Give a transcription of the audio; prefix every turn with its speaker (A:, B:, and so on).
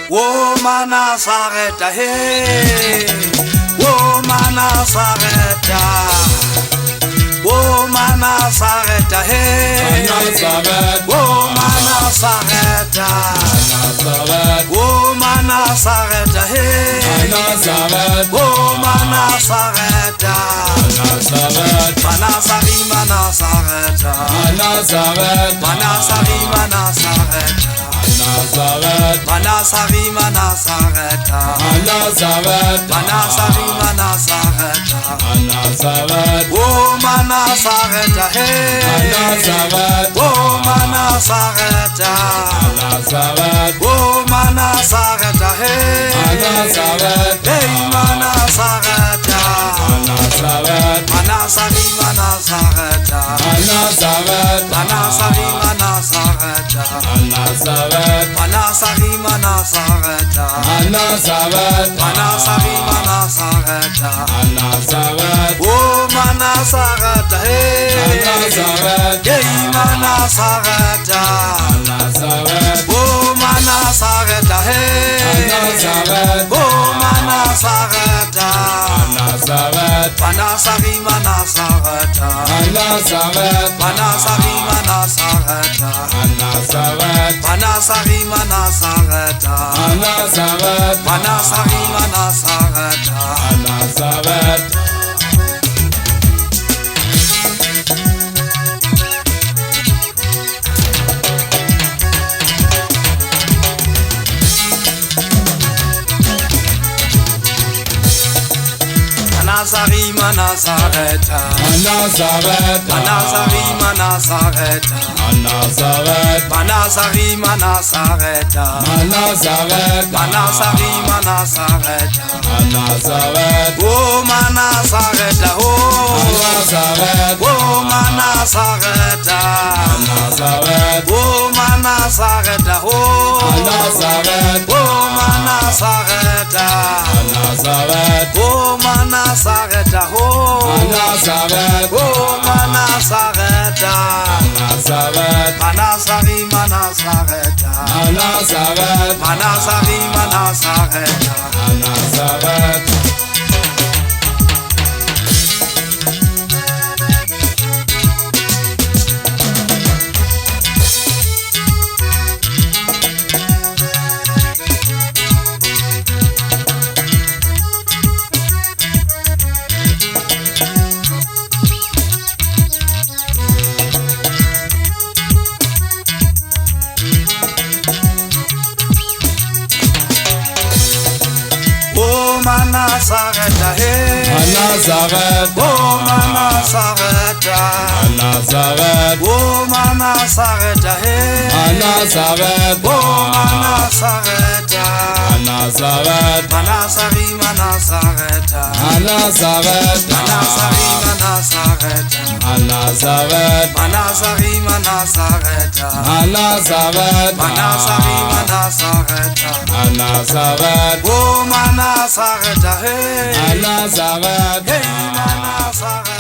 A: Woman Sareta, hey, woman Sareta, woman Sareta, hey, woman Sareta, woman Sareta, hey, woman Sareta, Manasari Manasareta, Manasari Manasareta. Manasari Manasareta, Manasari Manasareta, oh Manasareta, hey, oh Manasareta, oh Manasareta, hey, hey Manasareta, Manasari Manasareta, Manasari Manasareta. Manasari Manasareta, Manasari Manasareta, oh Manasareta, hey, hey Manasareta, oh Manasareta, hey, oh Manasareta, Manasari Manasareta, Manasari Manasareta, Manasari Manasareta, Manasari Manasareta. Manasari Manasareta, Manasari Manasareta, Manasari Manasareta, Manasari Manasareta, oh Manasareta, oh Manasareta, oh Manasareta, oh Manasareta, oh Manasareta, oh Manasareta, Manasari Manasareta, Manasari Manasareta. Manasareta, hey, Manasareta, oh Manasareta, oh Manasareta, hey, oh Manasareta, Manasari Manasareta, Manasari Manasareta, Manasari Manasareta, Manasari Manasareta, oh Manasareta, hey, hey Manasareta.